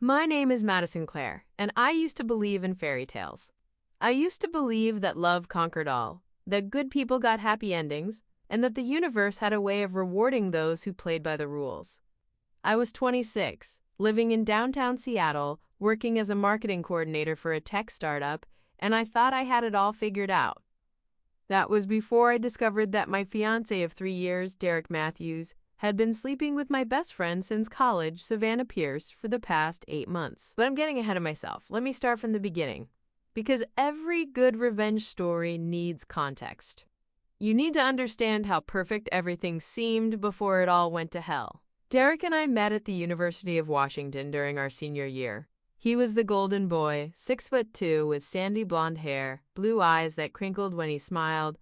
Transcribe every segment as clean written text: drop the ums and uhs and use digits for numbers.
My name is Madison Clare, and I used to believe in fairy tales. I used to believe that love conquered all, that good people got happy endings, and that the universe had a way of rewarding those who played by the rules. I was 26, living in downtown Seattle, working as a marketing coordinator for a tech startup, and I thought I had it all figured out. That was before I discovered that my fiancé of 3 years, Derek Matthews, had been sleeping with my best friend since college, Savannah for the past 8 months. But I'm getting ahead of myself. Let me start from the beginning. Because every good revenge story needs context. You need to understand how perfect everything seemed before it all went to hell. Derek and I met at the University of Washington during our senior year. He was the golden boy, 6'2", with sandy blonde hair, blue eyes that crinkled when he smiled,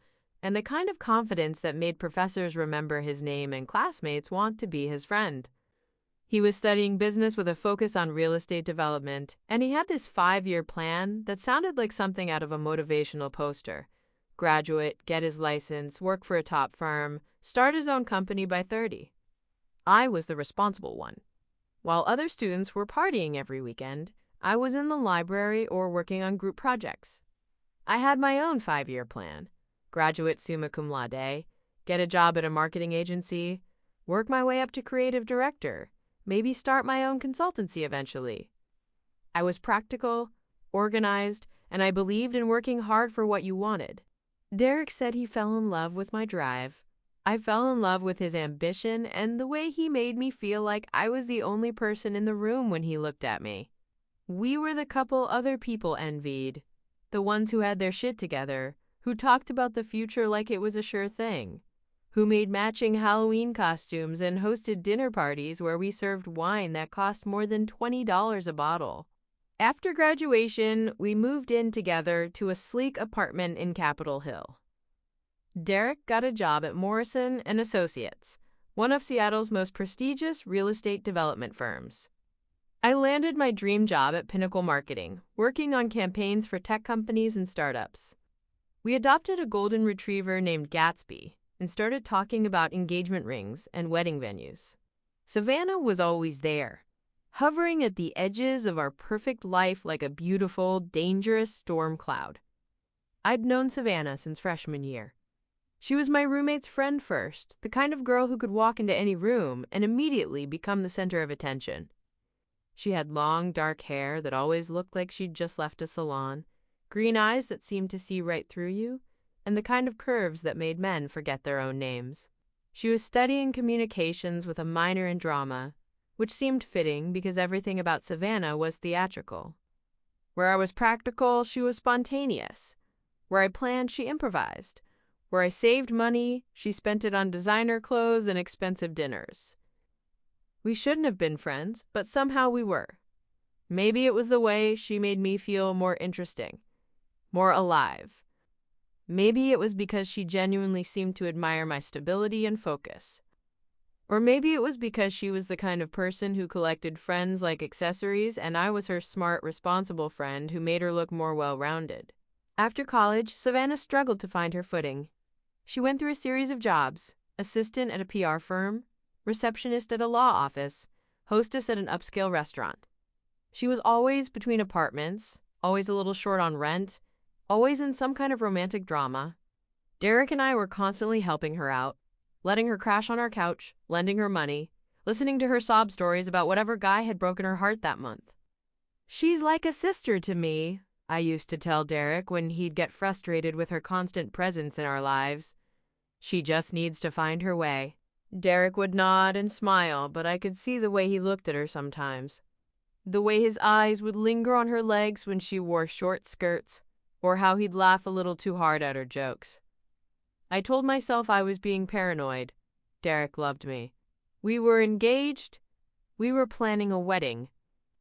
and the kind of confidence that made professors remember his name and classmates want to be his friend. He was studying business with a focus on real estate development, and he had this 5-year plan that sounded like something out of a motivational poster. Graduate, get his license, work for a top firm, start his own company by 30. I was the responsible one. While other students were partying every weekend, I was in the library or working on group projects. I had my own 5-year plan. Graduate summa cum laude, get a job at a marketing agency, work my way up to creative director, maybe start my own consultancy eventually. I was practical, organized, and I believed in working hard for what you wanted. Derek said he fell in love with my drive. I fell in love with his ambition and the way he made me feel like I was the only person in the room when he looked at me. We were the couple other people envied, the ones who had their shit together, who talked about the future like it was a sure thing, who made matching Halloween costumes and hosted dinner parties where we served wine that cost more than $20 a bottle. After graduation, we moved in together to a sleek apartment in Capitol Hill. Derek got a job at Morrison & Associates, one of Seattle's most prestigious real estate development firms. I landed my dream job at Pinnacle Marketing, working on campaigns for tech companies and startups. We adopted a golden retriever named Gatsby and started talking about engagement rings and wedding venues. Savannah was always there, hovering at the edges of our perfect life like a beautiful, dangerous storm cloud. I'd known Savannah since freshman year. She was my roommate's friend first, the kind of girl who could walk into any room and immediately become the center of attention. She had long, dark hair that always looked like she'd just left a salon, green eyes that seemed to see right through you, and the kind of curves that made men forget their own names. She was studying communications with a minor in drama, which seemed fitting because everything about Savannah was theatrical. Where I was practical, she was spontaneous. Where I planned, she improvised. Where I saved money, she spent it on designer clothes and expensive dinners. We shouldn't have been friends, but somehow we were. Maybe it was the way she made me feel more interesting, more alive. Maybe it was because she genuinely seemed to admire my stability and focus. Or maybe it was because she was the kind of person who collected friends like accessories and I was her smart, responsible friend who made her look more well-rounded. After college, Savannah struggled to find her footing. She went through a series of jobs: assistant at a PR firm, receptionist at a law office, hostess at an upscale restaurant. She was always between apartments, always a little short on rent, always in some kind of romantic drama. Derek and I were constantly helping her out, letting her crash on our couch, lending her money, listening to her sob stories about whatever guy had broken her heart that month. "She's like a sister to me," I used to tell Derek when he'd get frustrated with her constant presence in our lives. "She just needs to find her way." Derek would nod and smile, but I could see the way he looked at her sometimes. The way his eyes would linger on her legs when she wore short skirts, or how he'd laugh a little too hard at her jokes. I told myself I was being paranoid. Derek loved me. We were engaged. We were planning a wedding.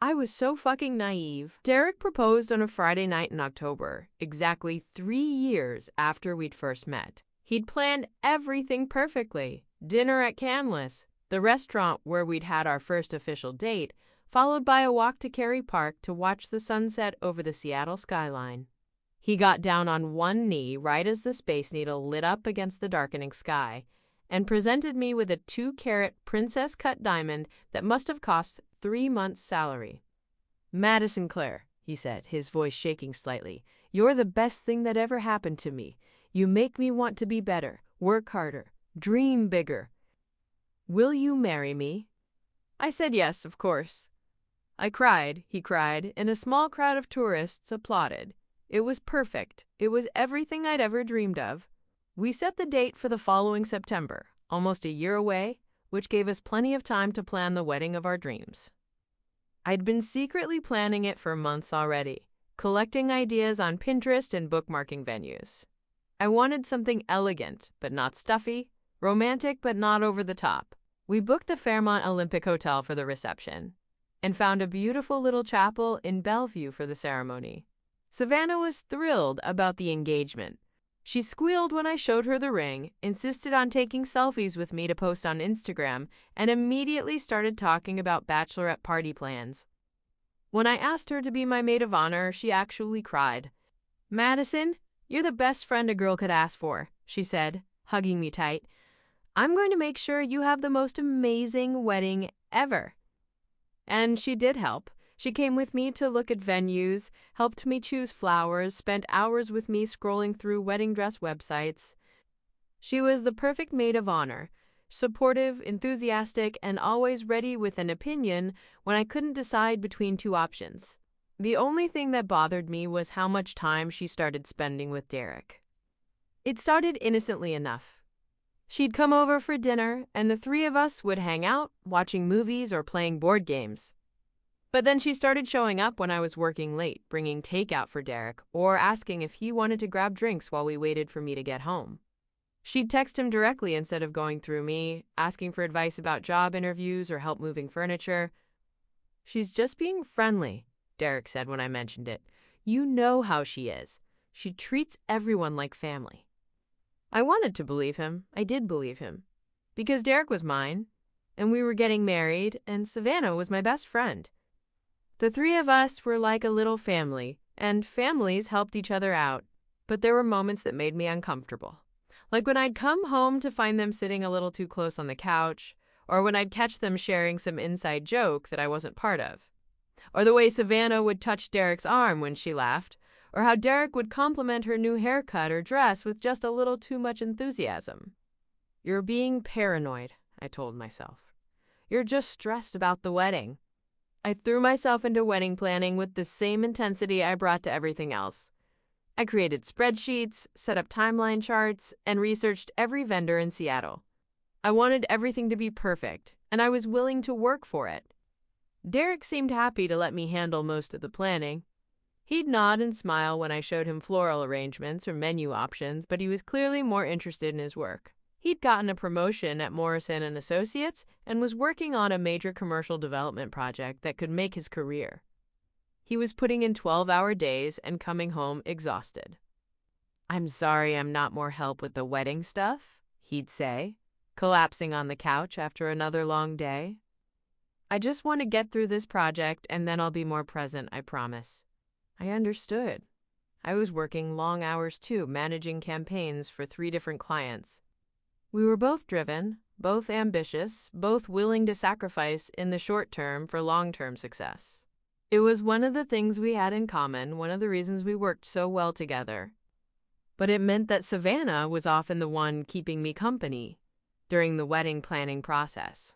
I was so fucking naive. Derek proposed on a Friday night in October, exactly 3 years after we'd first met. He'd planned everything perfectly. Dinner at Canlis, the restaurant where we'd had our first official date, followed by a walk to Cary Park to watch the sunset over the Seattle skyline. He got down on one knee right as the Space Needle lit up against the darkening sky and presented me with a 2-carat princess-cut diamond that must have cost 3 months' salary. Madison Claire, he said, his voice shaking slightly, you're the best thing that ever happened to me. You make me want to be better, work harder, dream bigger. Will you marry me? I said yes, of course. I cried, he cried, and a small crowd of tourists applauded. It was perfect. It was everything I'd ever dreamed of. We set the date for the following September, almost a year away, which gave us plenty of time to plan the wedding of our dreams. I'd been secretly planning it for months already, collecting ideas on Pinterest and bookmarking venues. I wanted something elegant, but not stuffy, romantic, but not over the top. We booked the Fairmont Olympic Hotel for the reception and found a beautiful little chapel in Bellevue for the ceremony. Savannah was thrilled about the engagement. She squealed when I showed her the ring, insisted on taking selfies with me to post on Instagram, and immediately started talking about bachelorette party plans. When I asked her to be my maid of honor, she actually cried. Madison, you're the best friend a girl could ask for, she said, hugging me tight. I'm going to make sure you have the most amazing wedding ever. And she did help. She came with me to look at venues, helped me choose flowers, spent hours with me scrolling through wedding dress websites. She was the perfect maid of honor, supportive, enthusiastic, and always ready with an opinion when I couldn't decide between two options. The only thing that bothered me was how much time she started spending with Derek. It started innocently enough. She'd come over for dinner, and the three of us would hang out, watching movies or playing board games. But then she started showing up when I was working late, bringing takeout for Derek, or asking if he wanted to grab drinks while we waited for me to get home. She'd text him directly instead of going through me, asking for advice about job interviews or help moving furniture. She's just being friendly, Derek said when I mentioned it. You know how she is. She treats everyone like family. I wanted to believe him. I did believe him. Because Derek was mine, and we were getting married, and Savannah was my best friend. The three of us were like a little family, and families helped each other out. But there were moments that made me uncomfortable. Like when I'd come home to find them sitting a little too close on the couch, or when I'd catch them sharing some inside joke that I wasn't part of. Or the way Savannah would touch Derek's arm when she laughed, or how Derek would compliment her new haircut or dress with just a little too much enthusiasm. You're being paranoid, I told myself. You're just stressed about the wedding. I threw myself into wedding planning with the same intensity I brought to everything else. I created spreadsheets, set up timeline charts, and researched every vendor in Seattle. I wanted everything to be perfect, and I was willing to work for it. Derek seemed happy to let me handle most of the planning. He'd nod and smile when I showed him floral arrangements or menu options, but he was clearly more interested in his work. He'd gotten a promotion at Morrison & Associates and was working on a major commercial development project that could make his career. He was putting in 12-hour days and coming home exhausted. I'm sorry I'm not more help with the wedding stuff, he'd say, collapsing on the couch after another long day. I just want to get through this project and then I'll be more present, I promise. I understood. I was working long hours too, managing campaigns for 3 different clients. We were both driven, both ambitious, both willing to sacrifice in the short term for long-term success. It was one of the things we had in common, one of the reasons we worked so well together. But it meant that Savannah was often the one keeping me company during the wedding planning process.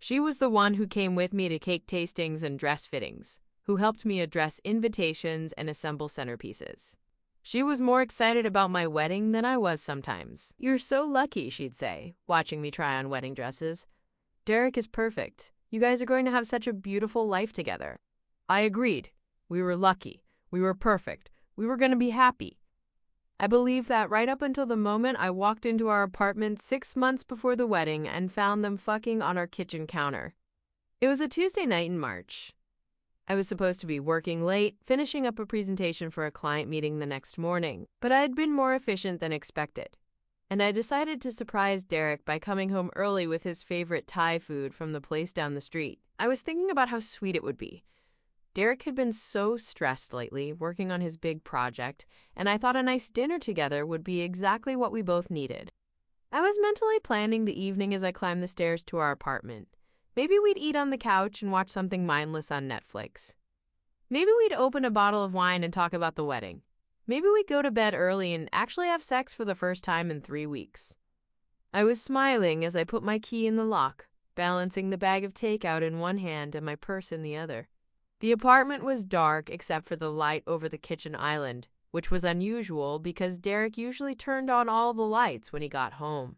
She was the one who came with me to cake tastings and dress fittings, who helped me address invitations and assemble centerpieces. She was more excited about my wedding than I was sometimes. You're so lucky, she'd say, watching me try on wedding dresses. Derek is perfect. You guys are going to have such a beautiful life together. I agreed. We were lucky. We were perfect. We were going to be happy. I believed that right up until the moment I walked into our apartment 6 months before the wedding and found them fucking on our kitchen counter. It was a Tuesday night in March. I was supposed to be working late, finishing up a presentation for a client meeting the next morning, but I had been more efficient than expected. And I decided to surprise Derek by coming home early with his favorite Thai food from the place down the street. I was thinking about how sweet it would be. Derek had been so stressed lately, working on his big project, and I thought a nice dinner together would be exactly what we both needed. I was mentally planning the evening as I climbed the stairs to our apartment, Maybe we'd eat on the couch and watch something mindless on Netflix. Maybe we'd open a bottle of wine and talk about the wedding. Maybe we'd go to bed early and actually have sex for the first time in 3 weeks. I was smiling as I put my key in the lock, balancing the bag of takeout in one hand and my purse in the other. The apartment was dark except for the light over the kitchen island, which was unusual because Derek usually turned on all the lights when he got home.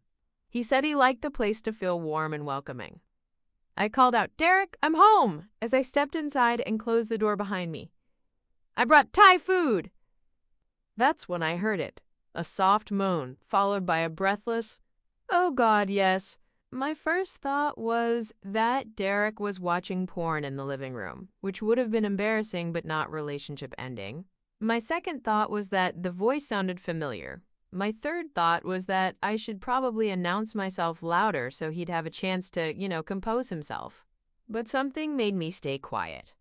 He said he liked the place to feel warm and welcoming. I called out, "Derek, I'm home," as I stepped inside and closed the door behind me. "I brought Thai food." That's when I heard it, a soft moan, followed by a breathless, "Oh God, yes." My first thought was that Derek was watching porn in the living room, which would have been embarrassing but not relationship ending. My second thought was that the voice sounded familiar. My third thought was that I should probably announce myself louder so he'd have a chance to, compose himself. But something made me stay quiet.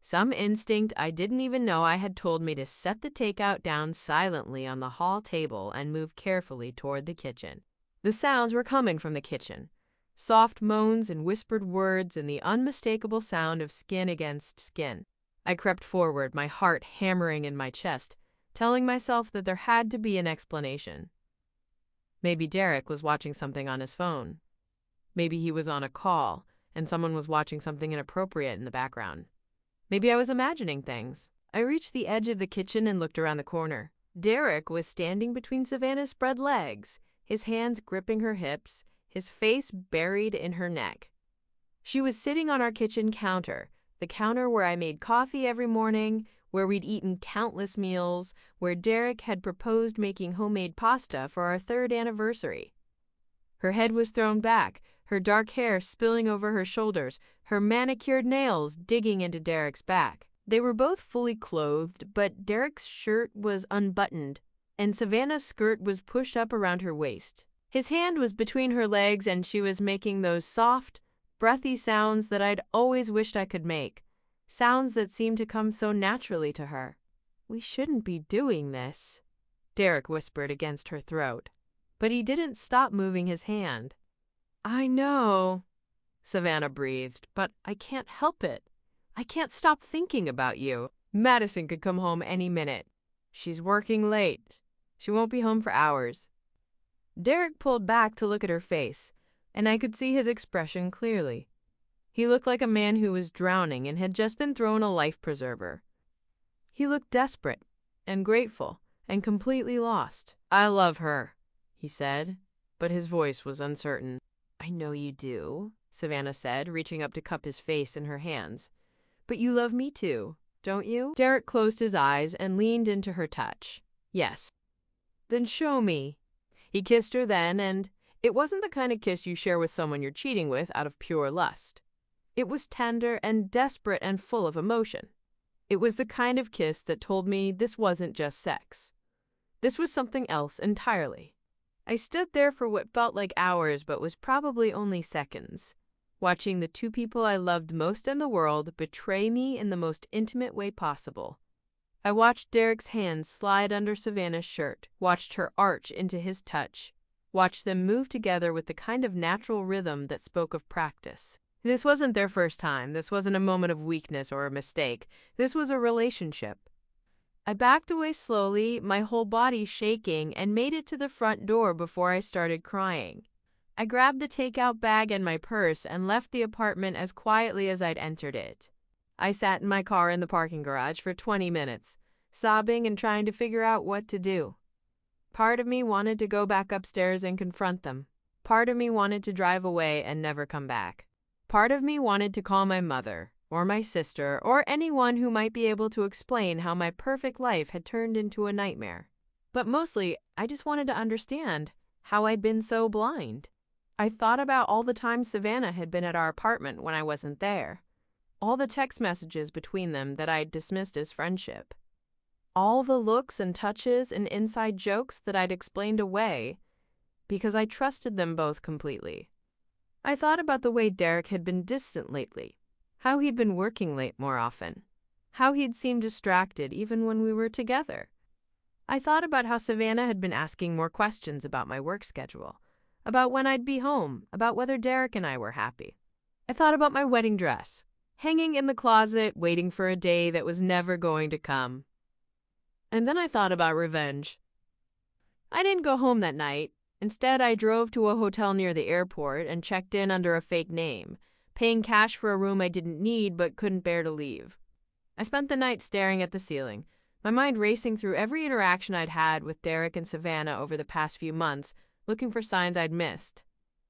Some instinct I didn't even know I had told me to set the takeout down silently on the hall table and move carefully toward the kitchen. The sounds were coming from the kitchen. Soft moans and whispered words and the unmistakable sound of skin against skin. I crept forward, my heart hammering in my chest, telling myself that there had to be an explanation. Maybe Derek was watching something on his phone. Maybe he was on a call, and someone was watching something inappropriate in the background. Maybe I was imagining things. I reached the edge of the kitchen and looked around the corner. Derek was standing between Savannah's spread legs, his hands gripping her hips, his face buried in her neck. She was sitting on our kitchen counter, the counter where I made coffee every morning, where we'd eaten countless meals, where Derek had proposed making homemade pasta for our 3rd anniversary. Her head was thrown back, her dark hair spilling over her shoulders, her manicured nails digging into Derek's back. They were both fully clothed, but Derek's shirt was unbuttoned, and Savannah's skirt was pushed up around her waist. His hand was between her legs, and she was making those soft, breathy sounds that I'd always wished I could make. Sounds that seemed to come so naturally to her. "We shouldn't be doing this," Derek whispered against her throat. But he didn't stop moving his hand. "I know," Savannah breathed, "but I can't help it. I can't stop thinking about you. Madison could come home any minute. She's working late. She won't be home for hours." Derek pulled back to look at her face, and I could see his expression clearly. He looked like a man who was drowning and had just been thrown a life preserver. He looked desperate and grateful and completely lost. "I love her," he said, but his voice was uncertain. "I know you do," Savannah said, reaching up to cup his face in her hands. "But you love me too, don't you?" Derek closed his eyes and leaned into her touch. "Yes." "Then show me." He kissed her then, and it wasn't the kind of kiss you share with someone you're cheating with out of pure lust. It was tender and desperate and full of emotion. It was the kind of kiss that told me this wasn't just sex. This was something else entirely. I stood there for what felt like hours but was probably only seconds, watching the two people I loved most in the world betray me in the most intimate way possible. I watched Derek's hands slide under Savannah's shirt, watched her arch into his touch, watched them move together with the kind of natural rhythm that spoke of practice. This wasn't their first time. This wasn't a moment of weakness or a mistake. This was a relationship. I backed away slowly, my whole body shaking, and made it to the front door before I started crying. I grabbed the takeout bag and my purse and left the apartment as quietly as I'd entered it. I sat in my car in the parking garage for 20 minutes, sobbing and trying to figure out what to do. Part of me wanted to go back upstairs and confront them. Part of me wanted to drive away and never come back. Part of me wanted to call my mother, or my sister, or anyone who might be able to explain how my perfect life had turned into a nightmare. But mostly, I just wanted to understand how I'd been so blind. I thought about all the times Savannah had been at our apartment when I wasn't there. All the text messages between them that I'd dismissed as friendship. All the looks and touches and inside jokes that I'd explained away because I trusted them both completely. I thought about the way Derek had been distant lately, how he'd been working late more often, how he'd seemed distracted even when we were together. I thought about how Savannah had been asking more questions about my work schedule, about when I'd be home, about whether Derek and I were happy. I thought about my wedding dress, hanging in the closet, waiting for a day that was never going to come. And then I thought about revenge. I didn't go home that night. Instead, I drove to a hotel near the airport and checked in under a fake name, paying cash for a room I didn't need but couldn't bear to leave. I spent the night staring at the ceiling, my mind racing through every interaction I'd had with Derek and Savannah over the past few months, looking for signs I'd missed.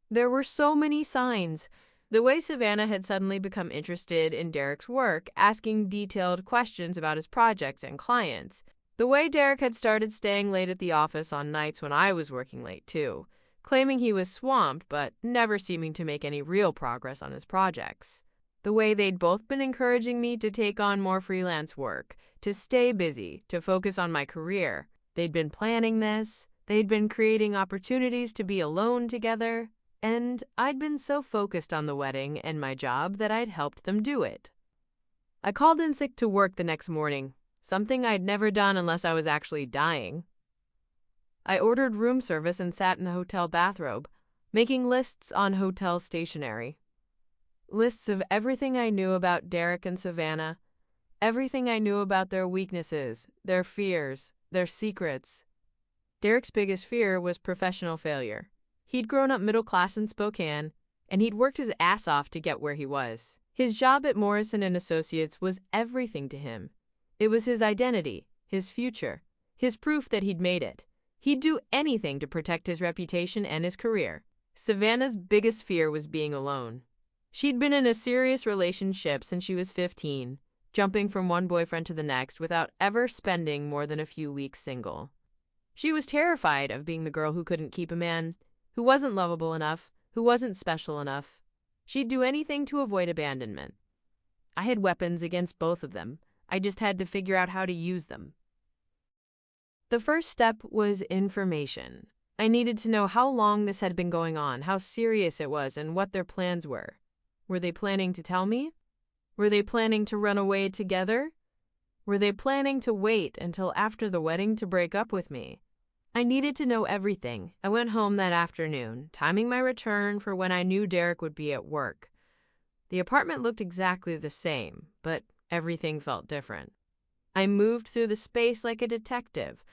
There were so many signs. The way Savannah had suddenly become interested in Derek's work, asking detailed questions about his projects and clients. The way Derek had started staying late at the office on nights when I was working late too, claiming he was swamped but never seeming to make any real progress on his projects. The way they'd both been encouraging me to take on more freelance work, to stay busy, to focus on my career. They'd been planning this, they'd been creating opportunities to be alone together, and I'd been so focused on the wedding and my job that I'd helped them do it. I called in sick to work the next morning, something I'd never done unless I was actually dying. I ordered room service and sat in the hotel bathrobe, making lists on hotel stationery. Lists of everything I knew about Derek and Savannah, everything I knew about their weaknesses, their fears, their secrets. Derek's biggest fear was professional failure. He'd grown up middle class in Spokane, and he'd worked his ass off to get where he was. His job at Morrison & Associates was everything to him. It was his identity, his future, his proof that he'd made it. He'd do anything to protect his reputation and his career. Savannah's biggest fear was being alone. She'd been in a serious relationship since she was 15, jumping from one boyfriend to the next without ever spending more than a few weeks single. She was terrified of being the girl who couldn't keep a man, who wasn't lovable enough, who wasn't special enough. She'd do anything to avoid abandonment. I had weapons against both of them. I just had to figure out how to use them. The first step was information. I needed to know how long this had been going on, how serious it was, and what their plans were. Were they planning to tell me? Were they planning to run away together? Were they planning to wait until after the wedding to break up with me? I needed to know everything. I went home that afternoon, timing my return for when I knew Derek would be at work. The apartment looked exactly the same, but everything felt different. I moved through the space like a detective,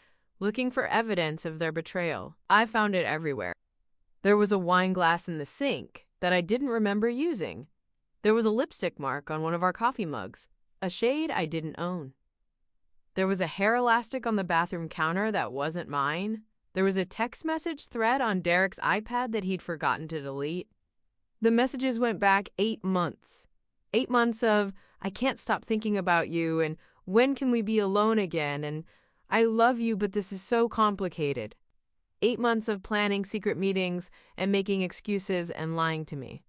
looking for evidence of their betrayal. I found it everywhere. There was a wine glass in the sink that I didn't remember using. There was a lipstick mark on one of our coffee mugs, a shade I didn't own. There was a hair elastic on the bathroom counter that wasn't mine. There was a text message thread on Derek's iPad that he'd forgotten to delete. The messages went back 8 months. 8 months of, I can't stop thinking about you, and when can we be alone again, and I love you, but this is so complicated. 8 months of planning secret meetings and making excuses and lying to me.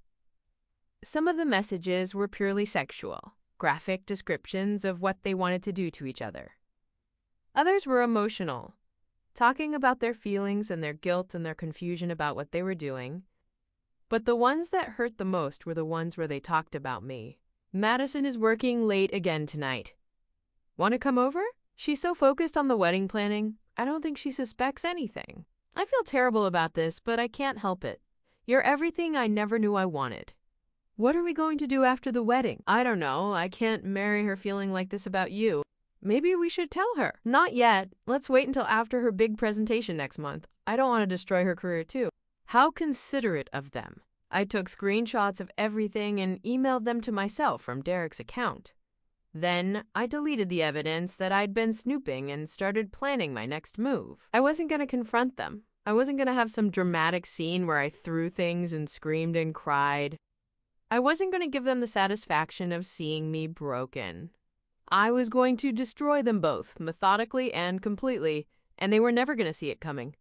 Some of the messages were purely sexual, graphic descriptions of what they wanted to do to each other. Others were emotional, talking about their feelings and their guilt and their confusion about what they were doing. But the ones that hurt the most were the ones where they talked about me. Madison is working late again tonight. Want to come over? She's so focused on the wedding planning, I don't think she suspects anything. I feel terrible about this, but I can't help it. You're everything I never knew I wanted. What are we going to do after the wedding? I don't know. I can't marry her feeling like this about you. Maybe we should tell her. Not yet. Let's wait until after her big presentation next month. I don't want to destroy her career too. How considerate of them. I took screenshots of everything and emailed them to myself from Derek's account. Then I deleted the evidence that I'd been snooping and started planning my next move. I wasn't going to confront them. I wasn't going to have some dramatic scene where I threw things and screamed and cried. I wasn't going to give them the satisfaction of seeing me broken. I was going to destroy them both, methodically and completely, and they were never going to see it coming.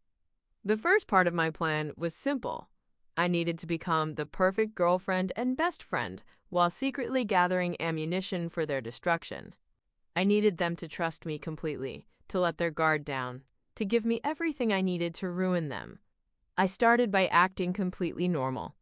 The first part of my plan was simple. I needed to become the perfect girlfriend and best friend while secretly gathering ammunition for their destruction. I needed them to trust me completely, to let their guard down, to give me everything I needed to ruin them. I started by acting completely normal.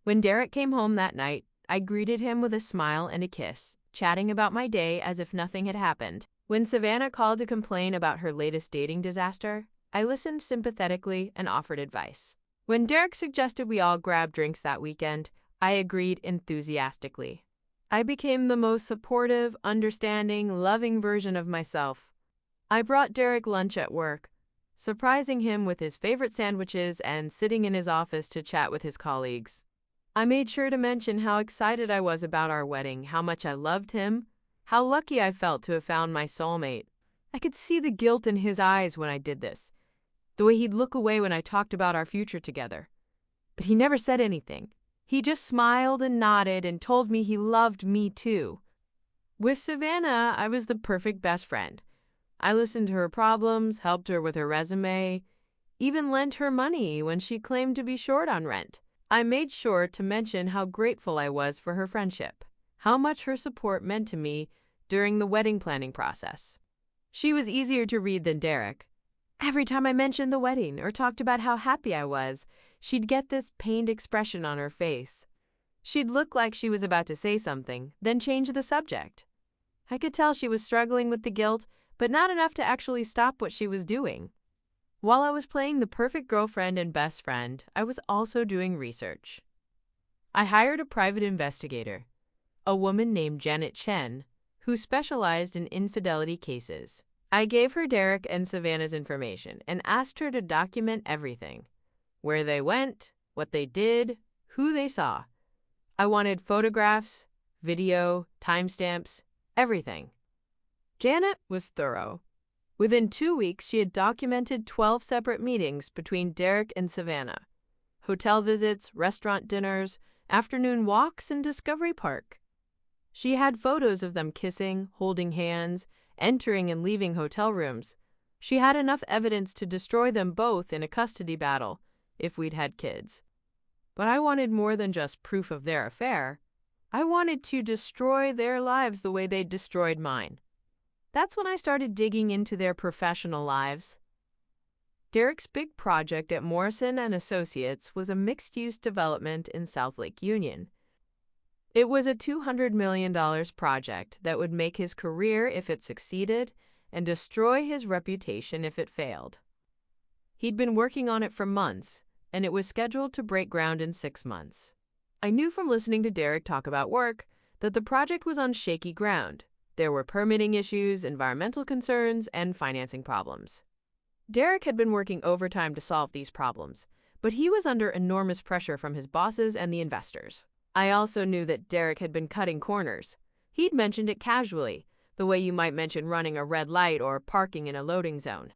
When Derek came home that night, I greeted him with a smile and a kiss, chatting about my day as if nothing had happened. When Savannah called to complain about her latest dating disaster, I listened sympathetically and offered advice. When Derek suggested we all grab drinks that weekend, I agreed enthusiastically. I became the most supportive, understanding, loving version of myself. I brought Derek lunch at work, surprising him with his favorite sandwiches and sitting in his office to chat with his colleagues. I made sure to mention how excited I was about our wedding, how much I loved him, how lucky I felt to have found my soulmate. I could see the guilt in his eyes when I did this, the way he'd look away when I talked about our future together. But he never said anything. He just smiled and nodded and told me he loved me too. With Savannah, I was the perfect best friend. I listened to her problems, helped her with her resume, even lent her money when she claimed to be short on rent. I made sure to mention how grateful I was for her friendship, how much her support meant to me during the wedding planning process. She was easier to read than Derek. Every time I mentioned the wedding or talked about how happy I was, she'd get this pained expression on her face. She'd look like she was about to say something, then change the subject. I could tell she was struggling with the guilt, but not enough to actually stop what she was doing. While I was playing the perfect girlfriend and best friend, I was also doing research. I hired a private investigator, a woman named Janet Chen, who specialized in infidelity cases. I gave her Derek and Savannah's information and asked her to document everything: where they went, what they did, who they saw. I wanted photographs, video, timestamps, everything. Janet was thorough. Within 2 weeks, she had documented 12 separate meetings between Derek and Savannah: hotel visits, restaurant dinners, afternoon walks, and Discovery Park. She had photos of them kissing, holding hands, entering and leaving hotel rooms. She had enough evidence to destroy them both in a custody battle if we'd had kids. But I wanted more than just proof of their affair. I wanted to destroy their lives the way they'd destroyed mine. That's when I started digging into their professional lives. Derek's big project at Morrison & Associates was a mixed-use development in South Lake Union. It was a $200 million project that would make his career if it succeeded and destroy his reputation if it failed. He'd been working on it for months, and it was scheduled to break ground in 6 months. I knew from listening to Derek talk about work that the project was on shaky ground. There were permitting issues, environmental concerns, and financing problems. Derek had been working overtime to solve these problems, but he was under enormous pressure from his bosses and the investors. I also knew that Derek had been cutting corners. He'd mentioned it casually, the way you might mention running a red light or parking in a loading zone.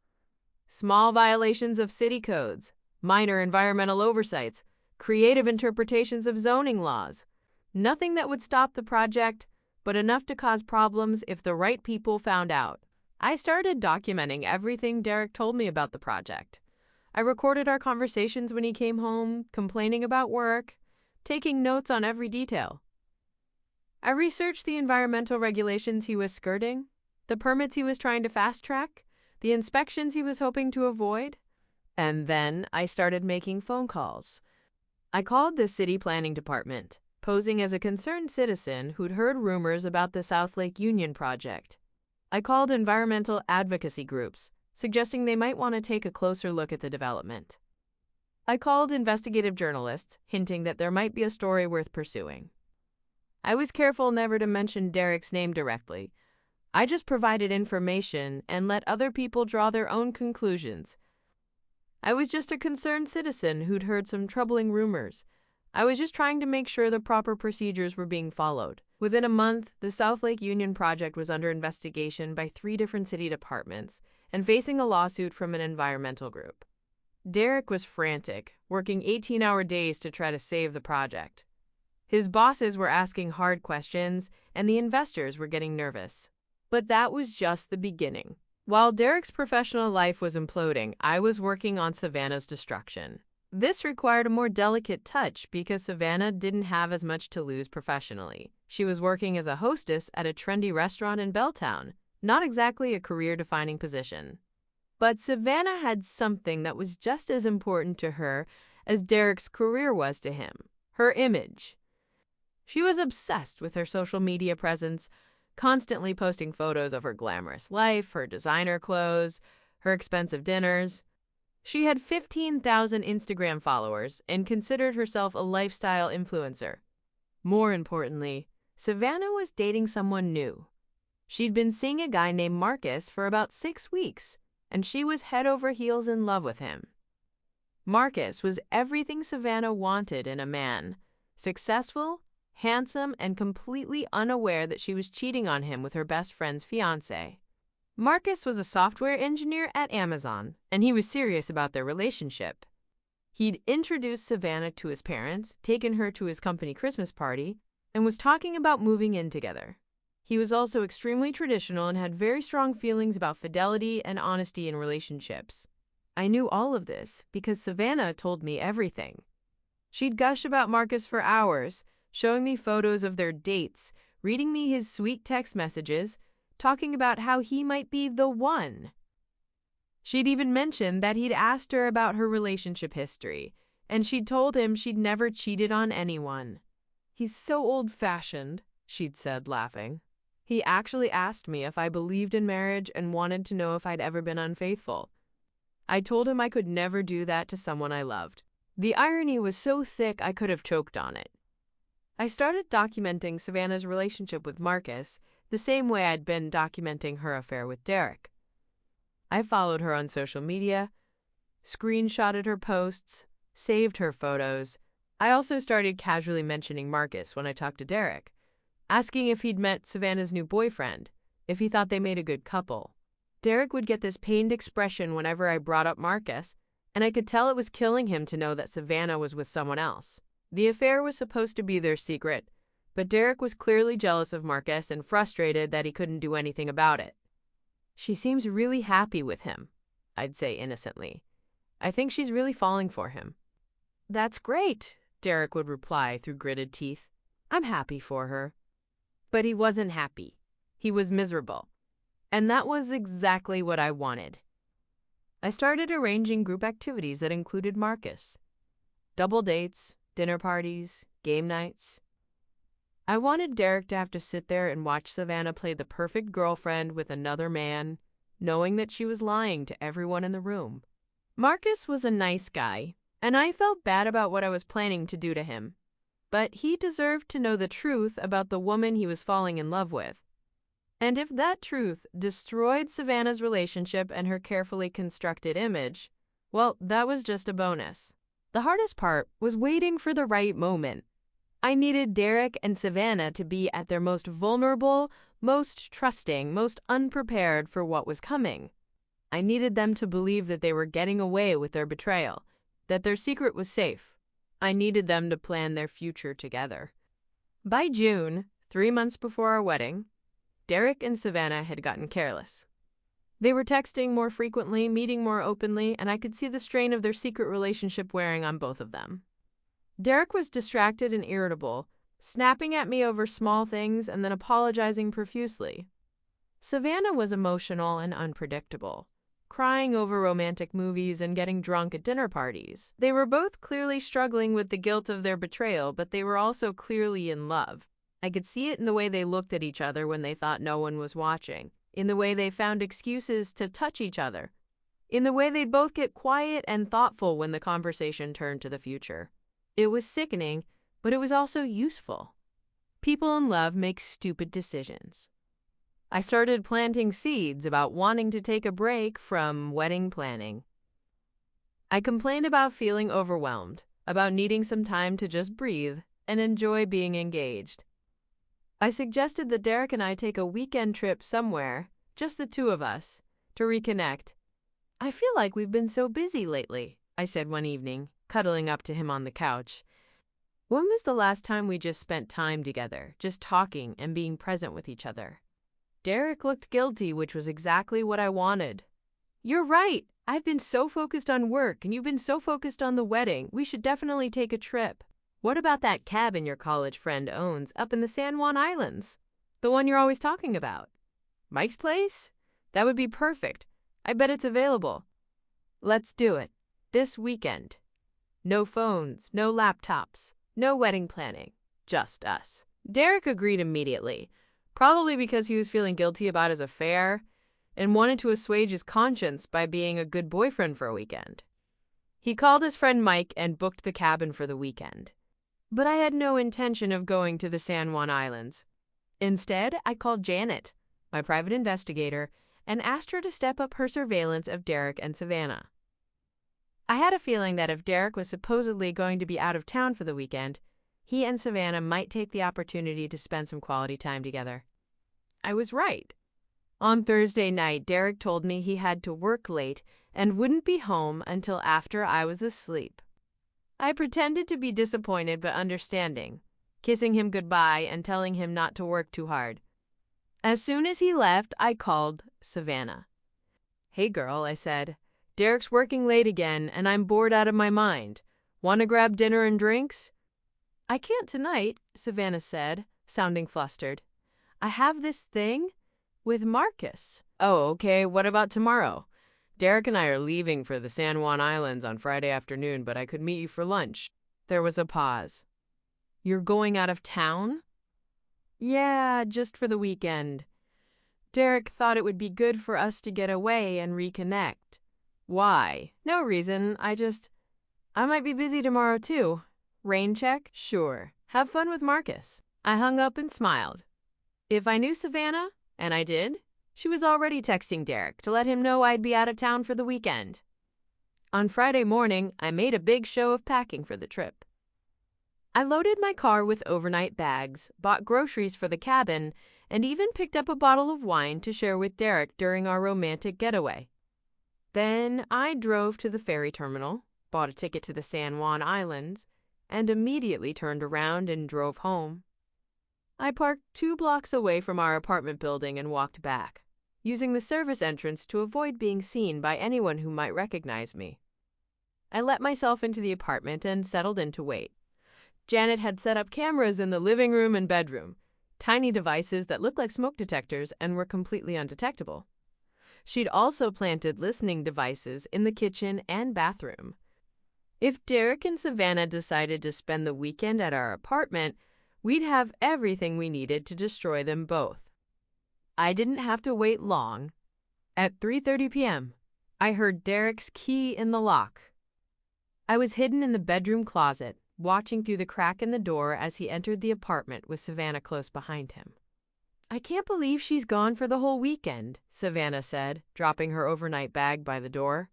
Small violations of city codes, minor environmental oversights, creative interpretations of zoning laws. Nothing that would stop the project, but enough to cause problems if the right people found out. I started documenting everything Derek told me about the project. I recorded our conversations when he came home, complaining about work, taking notes on every detail. I researched the environmental regulations he was skirting, the permits he was trying to fast-track, the inspections he was hoping to avoid, and then I started making phone calls. I called the city planning department, posing as a concerned citizen who'd heard rumors about the South Lake Union project. I called environmental advocacy groups, suggesting they might want to take a closer look at the development. I called investigative journalists, hinting that there might be a story worth pursuing. I was careful never to mention Derek's name directly. I just provided information and let other people draw their own conclusions. I was just a concerned citizen who'd heard some troubling rumors. I was just trying to make sure the proper procedures were being followed. Within a month, the South Lake Union project was under investigation by 3 different city departments and facing a lawsuit from an environmental group. Derek was frantic, working 18-hour days to try to save the project. His bosses were asking hard questions, and the investors were getting nervous. But that was just the beginning. While Derek's professional life was imploding, I was working on Savannah's destruction. This required a more delicate touch because Savannah didn't have as much to lose professionally. She was working as a hostess at a trendy restaurant in Belltown, not exactly a career-defining position. But Savannah had something that was just as important to her as Derek's career was to him: her image. She was obsessed with her social media presence, constantly posting photos of her glamorous life, her designer clothes, her expensive dinners. She had 15,000 Instagram followers and considered herself a lifestyle influencer. More importantly, Savannah was dating someone new. She'd been seeing a guy named Marcus for about 6 weeks, and she was head over heels in love with him. Marcus was everything Savannah wanted in a man: successful, handsome, and completely unaware that she was cheating on him with her best friend's fiancé. Marcus was a software engineer at Amazon, and he was serious about their relationship. He'd introduced Savannah to his parents, taken her to his company Christmas party, and was talking about moving in together. He was also extremely traditional and had very strong feelings about fidelity and honesty in relationships. I knew all of this because Savannah told me everything. She'd gush about Marcus for hours, showing me photos of their dates, reading me his sweet text messages, talking about how he might be the one. She'd even mentioned that he'd asked her about her relationship history, and she'd told him she'd never cheated on anyone. "He's so old-fashioned," she'd said, laughing. "He actually asked me if I believed in marriage and wanted to know if I'd ever been unfaithful. I told him I could never do that to someone I loved." The irony was so thick I could have choked on it. I started documenting Savannah's relationship with Marcus the same way I'd been documenting her affair with Derek. I followed her on social media, screenshotted her posts, saved her photos. I also started casually mentioning Marcus when I talked to Derek, asking if he'd met Savannah's new boyfriend, if he thought they made a good couple. Derek would get this pained expression whenever I brought up Marcus, and I could tell it was killing him to know that Savannah was with someone else. The affair was supposed to be their secret, but Derek was clearly jealous of Marcus and frustrated that he couldn't do anything about it. "She seems really happy with him," I'd say innocently. "I think she's really falling for him." "That's great," Derek would reply through gritted teeth. "I'm happy for her." But he wasn't happy. He was miserable. And that was exactly what I wanted. I started arranging group activities that included Marcus. Double dates, dinner parties, game nights. I wanted Derek to have to sit there and watch Savannah play the perfect girlfriend with another man, knowing that she was lying to everyone in the room. Marcus was a nice guy, and I felt bad about what I was planning to do to him. But he deserved to know the truth about the woman he was falling in love with. And if that truth destroyed Savannah's relationship and her carefully constructed image, well, that was just a bonus. The hardest part was waiting for the right moment. I needed Derek and Savannah to be at their most vulnerable, most trusting, most unprepared for what was coming. I needed them to believe that they were getting away with their betrayal, that their secret was safe. I needed them to plan their future together. By June, 3 months before our wedding, Derek and Savannah had gotten careless. They were texting more frequently, meeting more openly, and I could see the strain of their secret relationship wearing on both of them. Derek was distracted and irritable, snapping at me over small things and then apologizing profusely. Savannah was emotional and unpredictable, crying over romantic movies and getting drunk at dinner parties. They were both clearly struggling with the guilt of their betrayal, but they were also clearly in love. I could see it in the way they looked at each other when they thought no one was watching, in the way they found excuses to touch each other, in the way they'd both get quiet and thoughtful when the conversation turned to the future. It was sickening, but it was also useful. People in love make stupid decisions. I started planting seeds about wanting to take a break from wedding planning. I complained about feeling overwhelmed, about needing some time to just breathe and enjoy being engaged. I suggested that Derek and I take a weekend trip somewhere, just the two of us, to reconnect. "I feel like we've been so busy lately," I said one evening, cuddling up to him on the couch. "When was the last time we just spent time together, just talking and being present with each other?" Derek looked guilty, which was exactly what I wanted. "You're right. I've been so focused on work, and you've been so focused on the wedding. We should definitely take a trip. What about that cabin your college friend owns up in the San Juan Islands? The one you're always talking about? Mike's place? That would be perfect. I bet it's available. Let's do it. This weekend. No phones, no laptops, no wedding planning. Just us." Derek agreed immediately, probably because he was feeling guilty about his affair and wanted to assuage his conscience by being a good boyfriend for a weekend. He called his friend Mike and booked the cabin for the weekend. But I had no intention of going to the San Juan Islands. Instead, I called Janet, my private investigator, and asked her to step up her surveillance of Derek and Savannah. I had a feeling that if Derek was supposedly going to be out of town for the weekend, he and Savannah might take the opportunity to spend some quality time together. I was right. On Thursday night, Derek told me he had to work late and wouldn't be home until after I was asleep. I pretended to be disappointed but understanding, kissing him goodbye and telling him not to work too hard. As soon as he left, I called Savannah. "Hey girl," I said. "Derek's working late again and I'm bored out of my mind. Want to grab dinner and drinks?" "I can't tonight," Savannah said, sounding flustered. "I have this thing with Marcus." "Oh, okay. What about tomorrow? Derek and I are leaving for the San Juan Islands on Friday afternoon, but I could meet you for lunch." There was a pause. "You're going out of town?" "Yeah, just for the weekend. Derek thought it would be good for us to get away and reconnect." "Why?" "No reason. I might be busy tomorrow too. Rain check? Sure. Have fun with Marcus." I hung up and smiled. If I knew Savannah, and I did, she was already texting Derek to let him know I'd be out of town for the weekend. On Friday morning, I made a big show of packing for the trip. I loaded my car with overnight bags, bought groceries for the cabin, and even picked up a bottle of wine to share with Derek during our romantic getaway. Then I drove to the ferry terminal, bought a ticket to the San Juan Islands, and immediately turned around and drove home. I parked 2 blocks away from our apartment building and walked back, using the service entrance to avoid being seen by anyone who might recognize me. I let myself into the apartment and settled in to wait. Janet had set up cameras in the living room and bedroom, tiny devices that looked like smoke detectors and were completely undetectable. She'd also planted listening devices in the kitchen and bathroom. If Derek and Savannah decided to spend the weekend at our apartment, we'd have everything we needed to destroy them both. I didn't have to wait long. At 3:30 p.m., I heard Derek's key in the lock. I was hidden in the bedroom closet, watching through the crack in the door as he entered the apartment with Savannah close behind him. "I can't believe she's gone for the whole weekend," Savannah said, dropping her overnight bag by the door.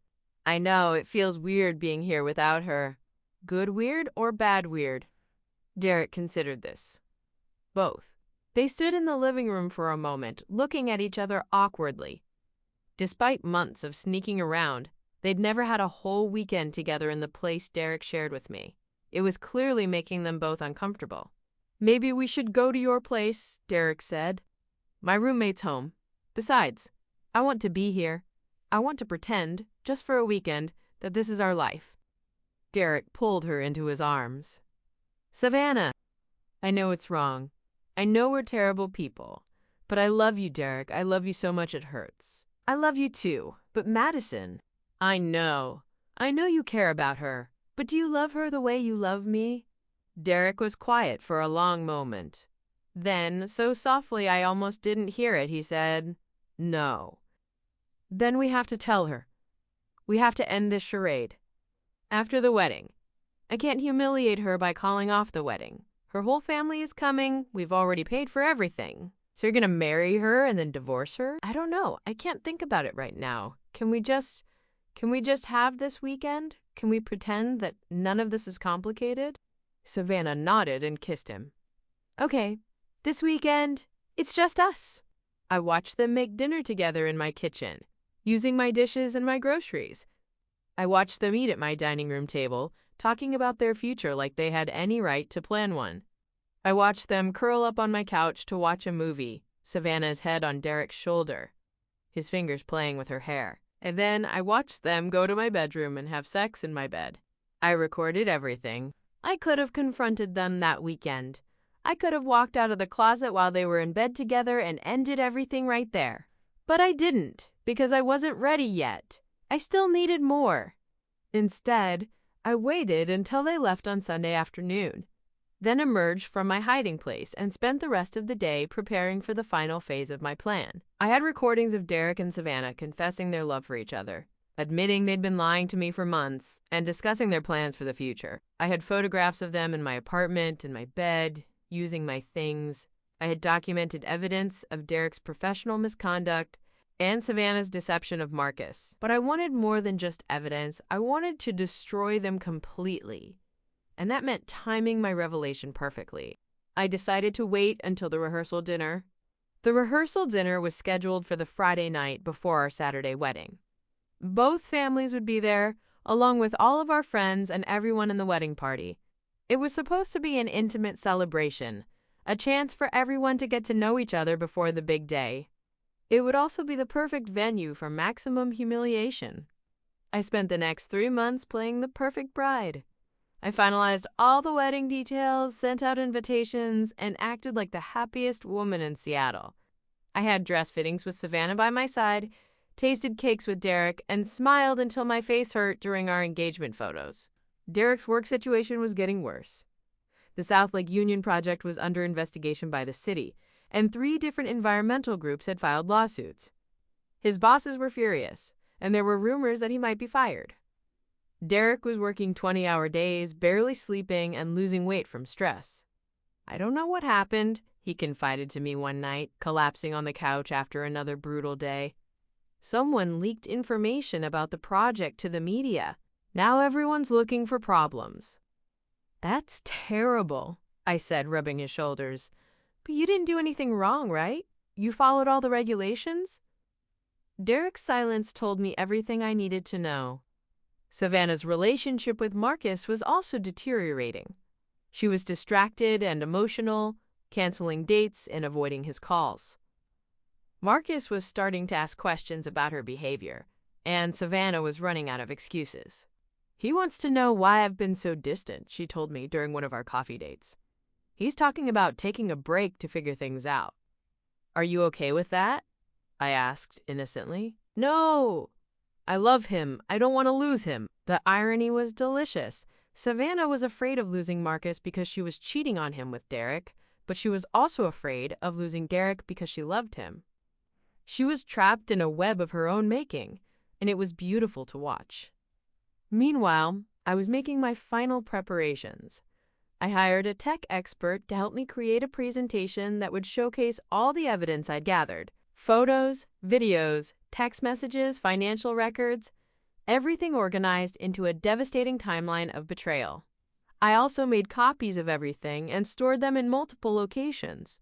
"I know, it feels weird being here without her." "Good weird or bad weird?" Derek considered this. "Both." They stood in the living room for a moment, looking at each other awkwardly. Despite months of sneaking around, they'd never had a whole weekend together in the place Derek shared with me. It was clearly making them both uncomfortable. "Maybe we should go to your place," Derek said. "My roommate's home. Besides, I want to be here. I want to pretend, just for a weekend, that this is our life." Derek pulled her into his arms. "Savannah, I know it's wrong. I know we're terrible people. But I love you, Derek. I love you so much it hurts. I love you too. But Madison, I know you care about her. But do you love her the way you love me?" Derek was quiet for a long moment. Then, so softly I almost didn't hear it, he said, "No." "Then we have to tell her. We have to end this charade. After the wedding. I can't humiliate her by calling off the wedding. Her whole family is coming. We've already paid for everything. So you're gonna marry her and then divorce her? I don't know. I can't think about it right now. Can we just have this weekend? Can we pretend that none of this is complicated?" Savannah nodded and kissed him. "Okay, this weekend, it's just us." I watched them make dinner together in my kitchen, using my dishes and my groceries. I watched them eat at my dining room table, talking about their future like they had any right to plan one. I watched them curl up on my couch to watch a movie, Savannah's head on Derek's shoulder, his fingers playing with her hair. And then I watched them go to my bedroom and have sex in my bed. I recorded everything. I could have confronted them that weekend. I could have walked out of the closet while they were in bed together and ended everything right there. But I didn't, because I wasn't ready yet. I still needed more. Instead, I waited until they left on Sunday afternoon, then emerged from my hiding place and spent the rest of the day preparing for the final phase of my plan. I had recordings of Derek and Savannah confessing their love for each other, admitting they'd been lying to me for months and discussing their plans for the future. I had photographs of them in my apartment, in my bed, using my things. I had documented evidence of Derek's professional misconduct and Savannah's deception of Marcus. But I wanted more than just evidence. I wanted to destroy them completely. And that meant timing my revelation perfectly. I decided to wait until the rehearsal dinner. The rehearsal dinner was scheduled for the Friday night before our Saturday wedding. Both families would be there, along with all of our friends and everyone in the wedding party. It was supposed to be an intimate celebration, a chance for everyone to get to know each other before the big day. It would also be the perfect venue for maximum humiliation. I spent the next 3 months playing the perfect bride. I finalized all the wedding details, sent out invitations, and acted like the happiest woman in Seattle. I had dress fittings with Savannah by my side, tasted cakes with Derek, and smiled until my face hurt during our engagement photos. Derek's work situation was getting worse. The South Lake Union project was under investigation by the city, and 3 different environmental groups had filed lawsuits. His bosses were furious, and there were rumors that he might be fired. Derek was working 20-hour days, barely sleeping, and losing weight from stress. "I don't know what happened," he confided to me one night, collapsing on the couch after another brutal day. "Someone leaked information about the project to the media. Now everyone's looking for problems." "That's terrible," I said, rubbing his shoulders. "But you didn't do anything wrong, right? You followed all the regulations?" Derek's silence told me everything I needed to know. Savannah's relationship with Marcus was also deteriorating. She was distracted and emotional, canceling dates and avoiding his calls. Marcus was starting to ask questions about her behavior, and Savannah was running out of excuses. "He wants to know why I've been so distant," she told me during one of our coffee dates. "He's talking about taking a break to figure things out." "Are you okay with that?" I asked innocently. "No! I love him. I don't want to lose him." The irony was delicious. Savannah was afraid of losing Marcus because she was cheating on him with Derek, but she was also afraid of losing Derek because she loved him. She was trapped in a web of her own making, and it was beautiful to watch. Meanwhile, I was making my final preparations. I hired a tech expert to help me create a presentation that would showcase all the evidence I'd gathered: photos, videos, text messages, financial records, everything organized into a devastating timeline of betrayal. I also made copies of everything and stored them in multiple locations: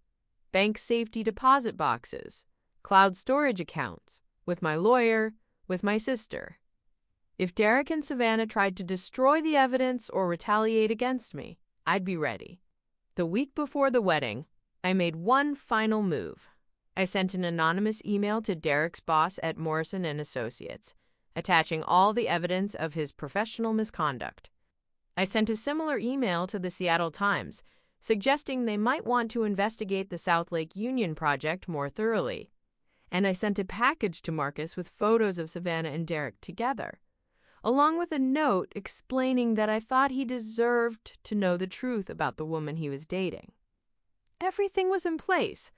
bank safety deposit boxes, cloud storage accounts, with my lawyer, with my sister. If Derek and Savannah tried to destroy the evidence or retaliate against me, I'd be ready. The week before the wedding, I made one final move. I sent an anonymous email to Derek's boss at Morrison & Associates, attaching all the evidence of his professional misconduct. I sent a similar email to the Seattle Times, suggesting they might want to investigate the South Lake Union project more thoroughly. And I sent a package to Marcus with photos of Savannah and Derek together, along with a note explaining that I thought he deserved to know the truth about the woman he was dating. Everything was in place.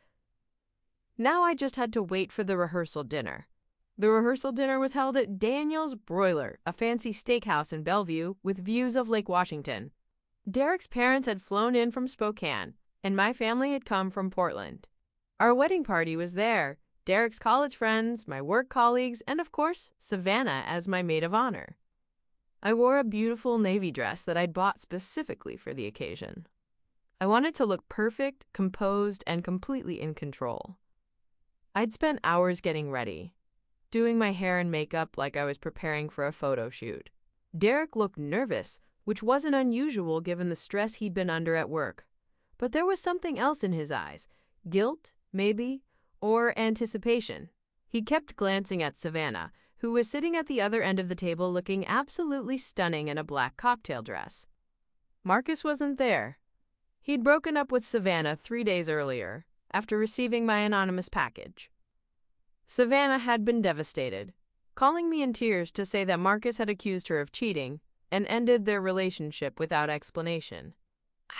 Now I just had to wait for the rehearsal dinner. The rehearsal dinner was held at Daniel's Broiler, a fancy steakhouse in Bellevue with views of Lake Washington. Derek's parents had flown in from Spokane, and my family had come from Portland. Our wedding party was there: Derek's college friends, my work colleagues, and of course, Savannah as my maid of honor. I wore a beautiful navy dress that I'd bought specifically for the occasion. I wanted to look perfect, composed, and completely in control. I'd spent hours getting ready, doing my hair and makeup like I was preparing for a photo shoot. Derek looked nervous, which wasn't unusual given the stress he'd been under at work. But there was something else in his eyes: guilt, maybe, or anticipation. He kept glancing at Savannah, who was sitting at the other end of the table looking absolutely stunning in a black cocktail dress. Marcus wasn't there. He'd broken up with Savannah 3 days earlier, after receiving my anonymous package. Savannah had been devastated, calling me in tears to say that Marcus had accused her of cheating and ended their relationship without explanation.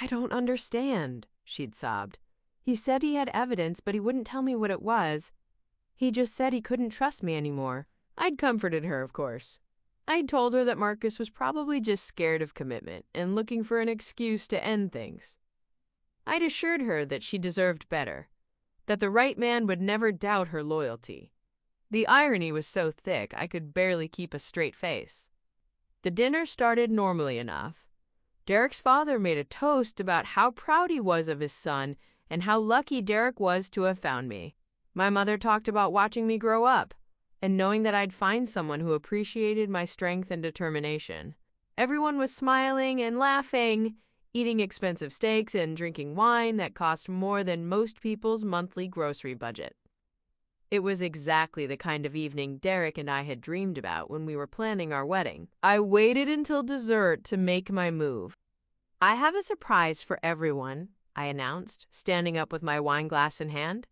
"I don't understand," she'd sobbed. "He said he had evidence, but he wouldn't tell me what it was. He just said he couldn't trust me anymore. I'd comforted her, of course. I'd told her that Marcus was probably just scared of commitment and looking for an excuse to end things. I'd assured her that she deserved better, that the right man would never doubt her loyalty. The irony was so thick I could barely keep a straight face. The dinner started normally enough. Derek's father made a toast about how proud he was of his son and how lucky Derek was to have found me. My mother talked about watching me grow up and knowing that I'd find someone who appreciated my strength and determination. Everyone was smiling and laughing, eating expensive steaks and drinking wine that cost more than most people's monthly grocery budget. It was exactly the kind of evening Derek and I had dreamed about when we were planning our wedding. I waited until dessert to make my move. "I have a surprise for everyone," I announced, standing up with my wine glass in hand.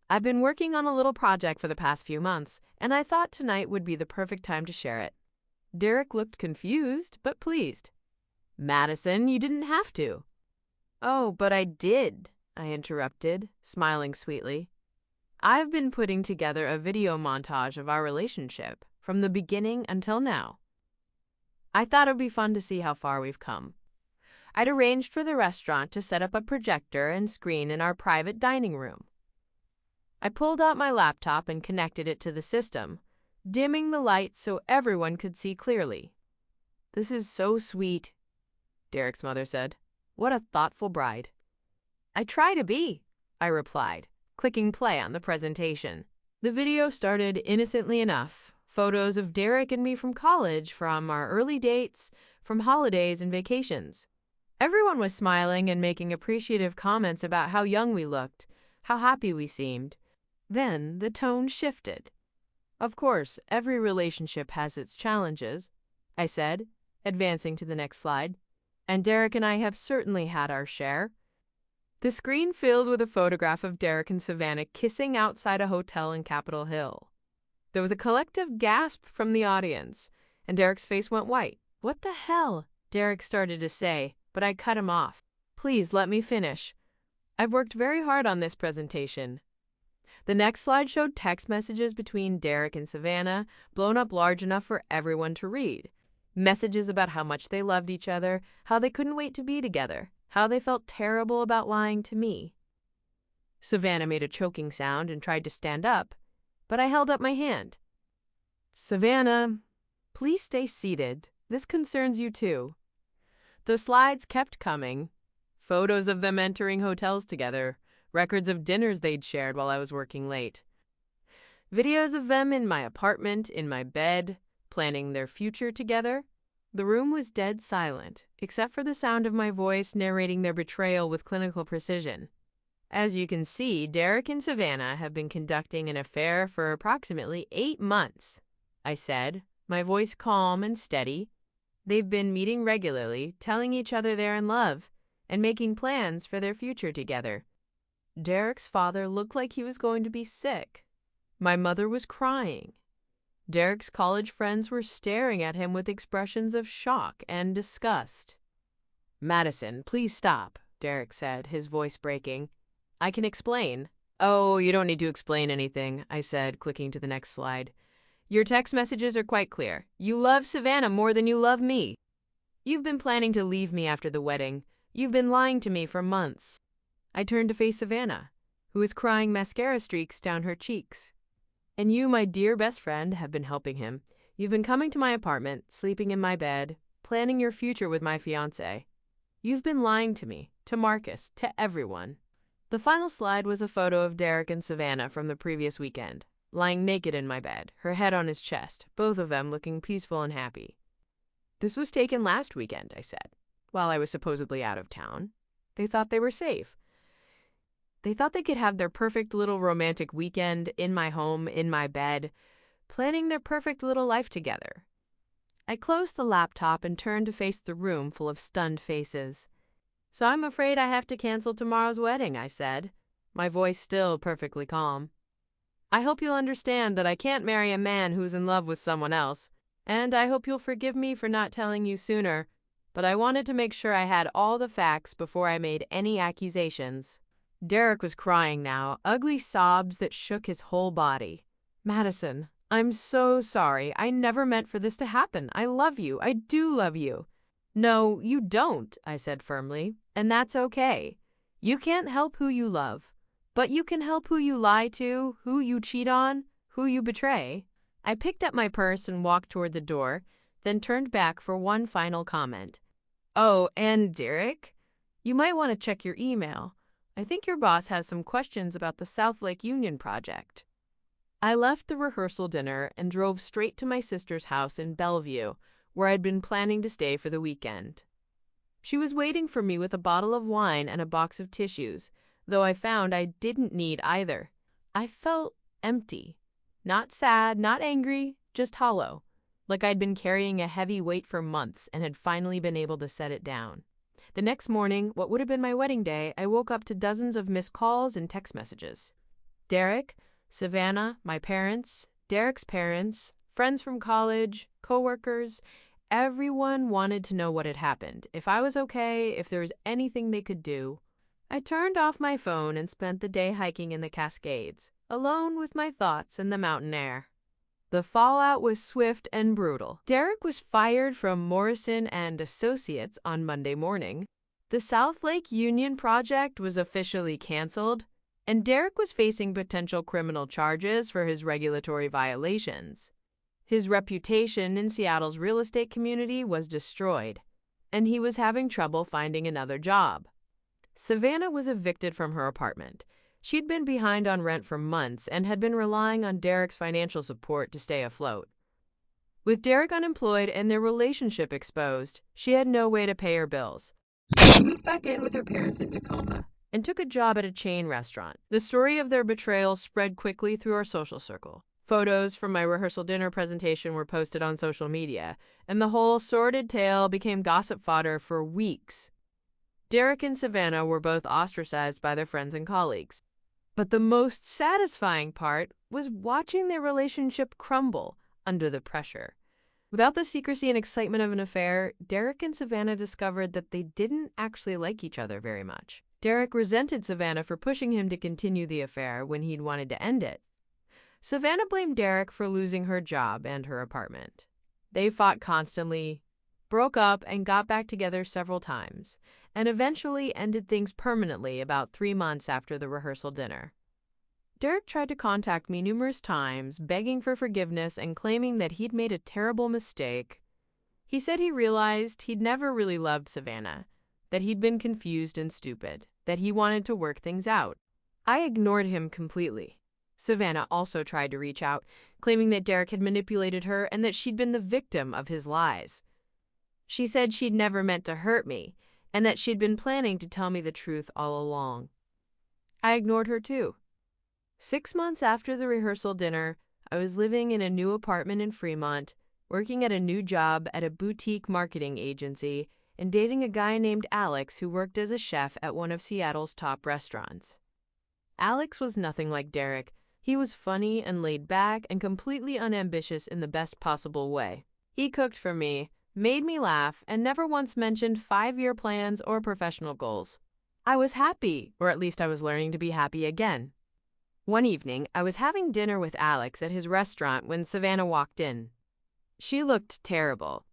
"I've been working on a little project for the past few months, and I thought tonight would be the perfect time to share it." Derek looked confused, but pleased. "Madison, you didn't have to." "Oh, but I did," I interrupted, smiling sweetly. "I've been putting together a video montage of our relationship, from the beginning until now. I thought it would be fun to see how far we've come." I'd arranged for the restaurant to set up a projector and screen in our private dining room. I pulled out my laptop and connected it to the system, dimming the lights so everyone could see clearly. "This is so sweet," Derek's mother said. "What a thoughtful bride." "I try to be," I replied, clicking play on the presentation. The video started innocently enough. Photos of Derek and me from college, from our early dates, from holidays and vacations. Everyone was smiling and making appreciative comments about how young we looked, how happy we seemed. Then the tone shifted. "Of course, every relationship has its challenges," I said, advancing to the next slide. "And Derek and I have certainly had our share." The screen filled with a photograph of Derek and Savannah kissing outside a hotel in Capitol Hill. There was a collective gasp from the audience, and Derek's face went white. "What the hell?" Derek started to say, but I cut him off. "Please let me finish. I've worked very hard on this presentation." The next slide showed text messages between Derek and Savannah, blown up large enough for everyone to read. Messages about how much they loved each other, how they couldn't wait to be together, how they felt terrible about lying to me. Savannah made a choking sound and tried to stand up, but I held up my hand. "Savannah, please stay seated. This concerns you too." The slides kept coming. Photos of them entering hotels together, records of dinners they'd shared while I was working late. Videos of them in my apartment, in my bed, planning their future together. The room was dead silent, except for the sound of my voice narrating their betrayal with clinical precision. "As you can see, Derek and Savannah have been conducting an affair for approximately 8 months, I said, my voice calm and steady. "They've been meeting regularly, telling each other they're in love, and making plans for their future together." Derek's father looked like he was going to be sick. My mother was crying. Derek's college friends were staring at him with expressions of shock and disgust. "Madison, please stop," Derek said, his voice breaking. "I can explain." "Oh, you don't need to explain anything," I said, clicking to the next slide. "Your text messages are quite clear. You love Savannah more than you love me. You've been planning to leave me after the wedding. You've been lying to me for months." I turned to face Savannah, who was crying mascara streaks down her cheeks. "And you, my dear best friend, have been helping him. You've been coming to my apartment, sleeping in my bed, planning your future with my fiancé. You've been lying to me, to Marcus, to everyone." The final slide was a photo of Derek and Savannah from the previous weekend, lying naked in my bed, her head on his chest, both of them looking peaceful and happy. "This was taken last weekend," I said, "while I was supposedly out of town. They thought they were safe. They thought they could have their perfect little romantic weekend in my home, in my bed, planning their perfect little life together." I closed the laptop and turned to face the room full of stunned faces. "So I'm afraid I have to cancel tomorrow's wedding," I said, my voice still perfectly calm. "I hope you'll understand that I can't marry a man who's in love with someone else, and I hope you'll forgive me for not telling you sooner, but I wanted to make sure I had all the facts before I made any accusations." Derek was crying now, ugly sobs that shook his whole body. "Madison, I'm so sorry. I never meant for this to happen. I love you. I do love you. No, you don't, I said firmly, and that's okay. You can't help who you love, but you can help who you lie to, who you cheat on, who you betray. I picked up my purse and walked toward the door, then turned back for one final comment. Oh, and Derek, you might want to check your email. I think your boss has some questions about the South Lake Union project. I left the rehearsal dinner and drove straight to my sister's house in Bellevue, where I'd been planning to stay for the weekend. She was waiting for me with a bottle of wine and a box of tissues, though I found I didn't need either. I felt empty. Not sad, not angry, just hollow, like I'd been carrying a heavy weight for months and had finally been able to set it down. The next morning, what would have been my wedding day, I woke up to dozens of missed calls and text messages. Derek, Savannah, my parents, Derek's parents, friends from college, coworkers, everyone wanted to know what had happened, if I was okay, if there was anything they could do. I turned off my phone and spent the day hiking in the Cascades, alone with my thoughts and the mountain air. The fallout was swift and brutal. Derek was fired from Morrison and Associates on Monday morning. The South Lake Union project was officially canceled, and Derek was facing potential criminal charges for his regulatory violations. His reputation in Seattle's real estate community was destroyed, and he was having trouble finding another job. Savannah was evicted from her apartment. She'd been behind on rent for months and had been relying on Derek's financial support to stay afloat. With Derek unemployed and their relationship exposed, she had no way to pay her bills. She moved back in with her parents in Tacoma and took a job at a chain restaurant. The story of their betrayal spread quickly through our social circle. Photos from my rehearsal dinner presentation were posted on social media, and the whole sordid tale became gossip fodder for weeks. Derek and Savannah were both ostracized by their friends and colleagues. But the most satisfying part was watching their relationship crumble under the pressure. Without the secrecy and excitement of an affair, Derek and Savannah discovered that they didn't actually like each other very much. Derek resented Savannah for pushing him to continue the affair when he'd wanted to end it. Savannah blamed Derek for losing her job and her apartment. They fought constantly, broke up, and got back together several times, and eventually ended things permanently about 3 months after the rehearsal dinner. Derek tried to contact me numerous times, begging for forgiveness and claiming that he'd made a terrible mistake. He said he realized he'd never really loved Savannah, that he'd been confused and stupid, that he wanted to work things out. I ignored him completely. Savannah also tried to reach out, claiming that Derek had manipulated her and that she'd been the victim of his lies. She said she'd never meant to hurt me, and that she'd been planning to tell me the truth all along. I ignored her too. 6 months after the rehearsal dinner, I was living in a new apartment in Fremont, working at a new job at a boutique marketing agency, and dating a guy named Alex who worked as a chef at one of Seattle's top restaurants. Alex was nothing like Derek. He was funny and laid back and completely unambitious in the best possible way. He cooked for me, made me laugh, and never once mentioned 5-year plans or professional goals. I was happy, or at least I was learning to be happy again. One evening, I was having dinner with Alex at his restaurant when Savannah walked in. She looked terrible.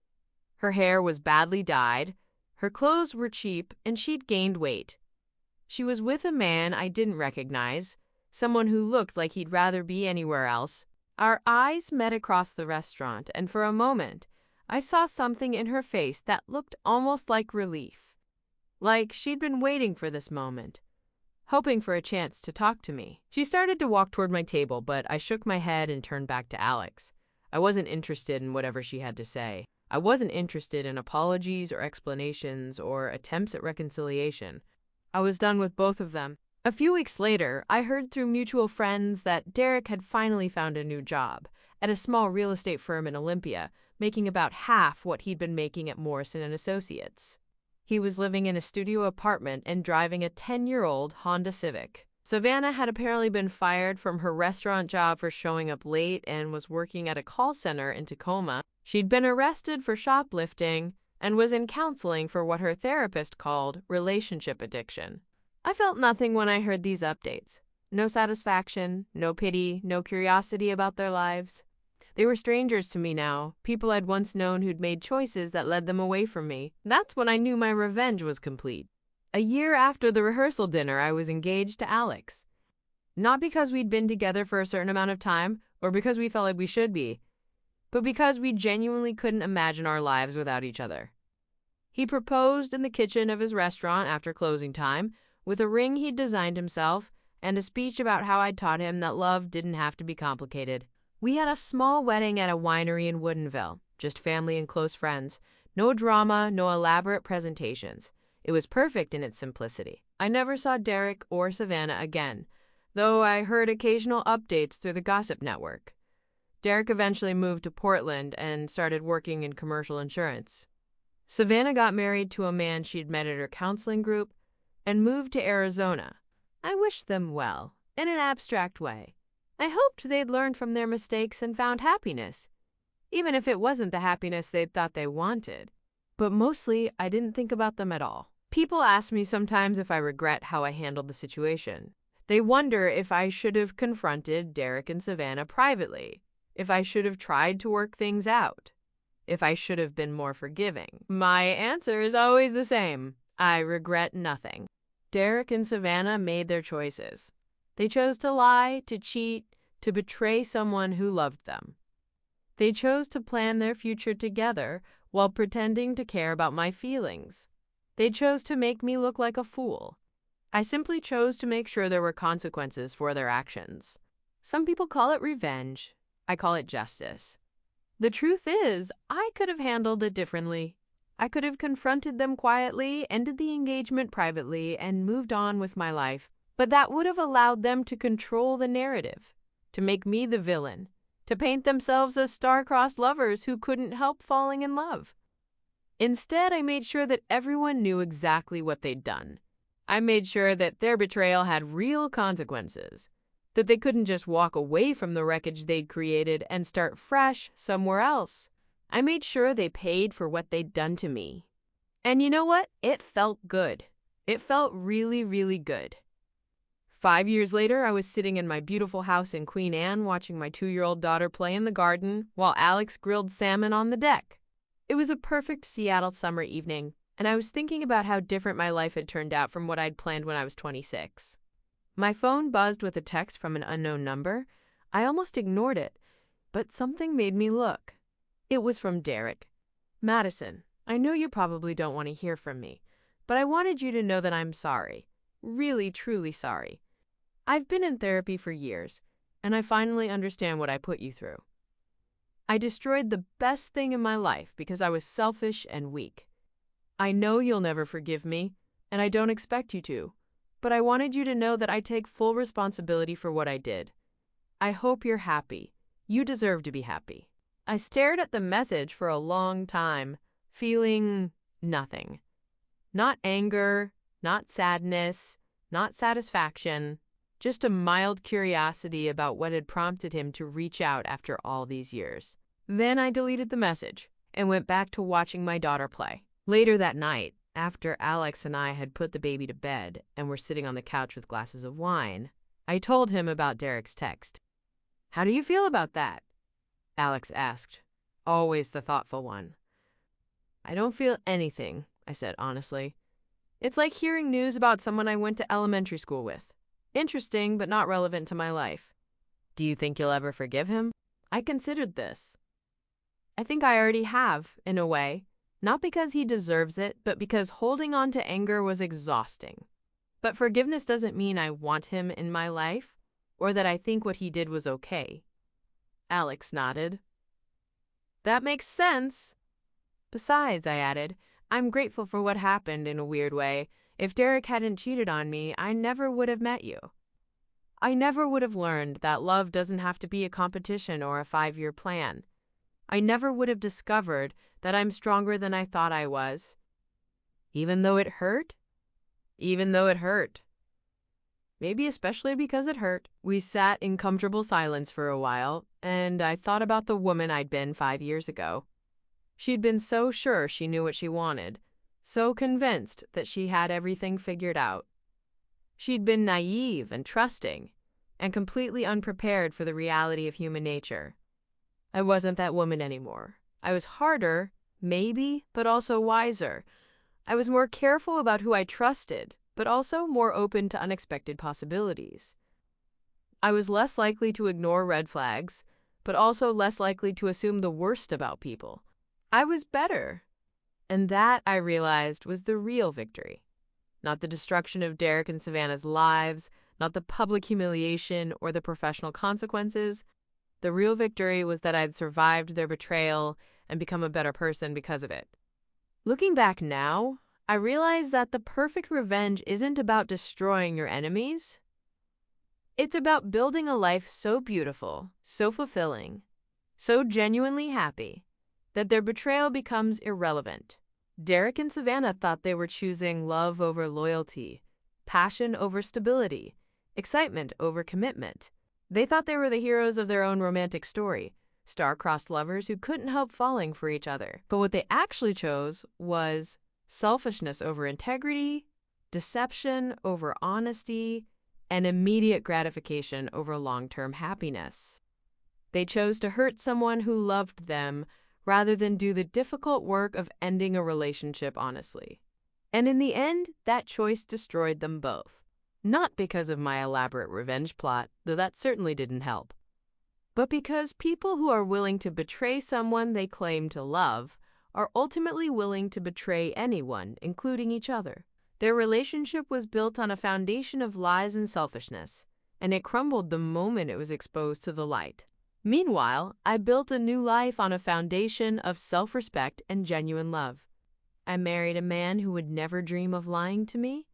Her hair was badly dyed, her clothes were cheap, and she'd gained weight. She was with a man I didn't recognize, someone who looked like he'd rather be anywhere else. Our eyes met across the restaurant, and for a moment, I saw something in her face that looked almost like relief. Like she'd been waiting for this moment, hoping for a chance to talk to me. She started to walk toward my table, but I shook my head and turned back to Alex. I wasn't interested in whatever she had to say. I wasn't interested in apologies or explanations or attempts at reconciliation. I was done with both of them. A few weeks later, I heard through mutual friends that Derek had finally found a new job at a small real estate firm in Olympia, making about half what he'd been making at Morrison and Associates. He was living in a studio apartment and driving a 10-year-old Honda Civic. Savannah had apparently been fired from her restaurant job for showing up late and was working at a call center in Tacoma. She'd been arrested for shoplifting and was in counseling for what her therapist called relationship addiction. I felt nothing when I heard these updates. No satisfaction, no pity, no curiosity about their lives. They were strangers to me now, people I'd once known who'd made choices that led them away from me. That's when I knew my revenge was complete. A year after the rehearsal dinner, I was engaged to Alex. Not because we'd been together for a certain amount of time, or because we felt like we should be, but because we genuinely couldn't imagine our lives without each other. He proposed in the kitchen of his restaurant after closing time, with a ring he'd designed himself, and a speech about how I'd taught him that love didn't have to be complicated. We had a small wedding at a winery in Woodinville, just family and close friends. No drama, no elaborate presentations. It was perfect in its simplicity. I never saw Derek or Savannah again, though I heard occasional updates through the gossip network. Derek eventually moved to Portland and started working in commercial insurance. Savannah got married to a man she'd met at her counseling group and moved to Arizona. I wished them well, in an abstract way. I hoped they'd learned from their mistakes and found happiness, even if it wasn't the happiness they'd thought they wanted. But mostly, I didn't think about them at all. People ask me sometimes if I regret how I handled the situation. They wonder if I should have confronted Derek and Savannah privately, if I should have tried to work things out, if I should have been more forgiving. My answer is always the same. I regret nothing. Derek and Savannah made their choices. They chose to lie, to cheat, to betray someone who loved them. They chose to plan their future together while pretending to care about my feelings. They chose to make me look like a fool. I simply chose to make sure there were consequences for their actions. Some people call it revenge. I call it justice. The truth is, I could have handled it differently. I could have confronted them quietly, ended the engagement privately, and moved on with my life. But that would have allowed them to control the narrative, to make me the villain, to paint themselves as star-crossed lovers who couldn't help falling in love. Instead, I made sure that everyone knew exactly what they'd done. I made sure that their betrayal had real consequences, that they couldn't just walk away from the wreckage they'd created and start fresh somewhere else. I made sure they paid for what they'd done to me. And you know what? It felt good. It felt really, really good. 5 years later, I was sitting in my beautiful house in Queen Anne watching my 2-year-old daughter play in the garden while Alex grilled salmon on the deck. It was a perfect Seattle summer evening, and I was thinking about how different my life had turned out from what I'd planned when I was 26. My phone buzzed with a text from an unknown number. I almost ignored it, but something made me look. It was from Derek. "Madison, I know you probably don't want to hear from me, but I wanted you to know that I'm sorry. Really, truly sorry. I've been in therapy for years, and I finally understand what I put you through. I destroyed the best thing in my life because I was selfish and weak. I know you'll never forgive me, and I don't expect you to, but I wanted you to know that I take full responsibility for what I did. I hope you're happy. You deserve to be happy." I stared at the message for a long time, feeling nothing. Not anger, not sadness, not satisfaction, just a mild curiosity about what had prompted him to reach out after all these years. Then I deleted the message and went back to watching my daughter play. Later that night, after Alex and I had put the baby to bed and were sitting on the couch with glasses of wine, I told him about Derek's text. "How do you feel about that?" Alex asked, always the thoughtful one. "I don't feel anything," I said honestly. "It's like hearing news about someone I went to elementary school with. Interesting, but not relevant to my life." "Do you think you'll ever forgive him?" I considered this. I think I already have, in a way. Not because he deserves it, but because holding on to anger was exhausting. But forgiveness doesn't mean I want him in my life, or that I think what he did was okay. Alex nodded. "That makes sense. Besides," I added, "I'm grateful for what happened in a weird way. If Derek hadn't cheated on me, I never would have met you. I never would have learned that love doesn't have to be a competition or a 5-year plan. I never would have discovered that I'm stronger than I thought I was. Even though it hurt? Even though it hurt. Maybe especially because it hurt." We sat in comfortable silence for a while, and I thought about the woman I'd been 5 years ago. She'd been so sure she knew what she wanted, so convinced that she had everything figured out. She'd been naive and trusting, and completely unprepared for the reality of human nature. I wasn't that woman anymore. I was harder, maybe, but also wiser. I was more careful about who I trusted, but also more open to unexpected possibilities. I was less likely to ignore red flags, but also less likely to assume the worst about people. I was better. And that, I realized, was the real victory. Not the destruction of Derek and Savannah's lives, not the public humiliation or the professional consequences. The real victory was that I'd survived their betrayal and become a better person because of it. Looking back now, I realize that the perfect revenge isn't about destroying your enemies. It's about building a life so beautiful, so fulfilling, so genuinely happy, that their betrayal becomes irrelevant. Derek and Savannah thought they were choosing love over loyalty, passion over stability, excitement over commitment. They thought they were the heroes of their own romantic story, star-crossed lovers who couldn't help falling for each other. But what they actually chose was selfishness over integrity, deception over honesty, and immediate gratification over long-term happiness. They chose to hurt someone who loved them rather than do the difficult work of ending a relationship honestly. And in the end, that choice destroyed them both. Not because of my elaborate revenge plot, though that certainly didn't help, but because people who are willing to betray someone they claim to love are ultimately willing to betray anyone, including each other. Their relationship was built on a foundation of lies and selfishness, and it crumbled the moment it was exposed to the light. Meanwhile, I built a new life on a foundation of self-respect and genuine love. I married a man who would never dream of lying to me,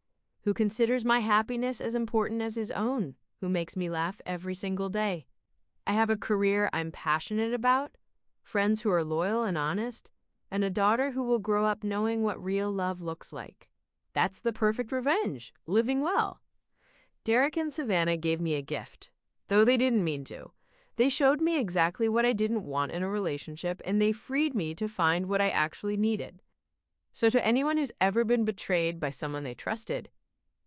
who considers my happiness as important as his own, who makes me laugh every single day. I have a career I'm passionate about, friends who are loyal and honest, and a daughter who will grow up knowing what real love looks like. That's the perfect revenge, living well. Derek and Savannah gave me a gift, though they didn't mean to. They showed me exactly what I didn't want in a relationship, and they freed me to find what I actually needed. So to anyone who's ever been betrayed by someone they trusted,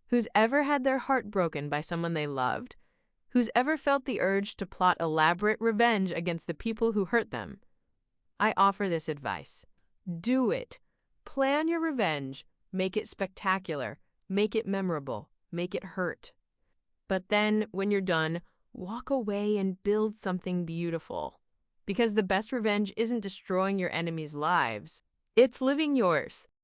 who's ever had their heart broken by someone they loved, who's ever felt the urge to plot elaborate revenge against the people who hurt them, I offer this advice. Do it. Plan your revenge. Make it spectacular. Make it memorable. Make it hurt. But then, when you're done, walk away and build something beautiful. Because the best revenge isn't destroying your enemies' lives. It's living yours.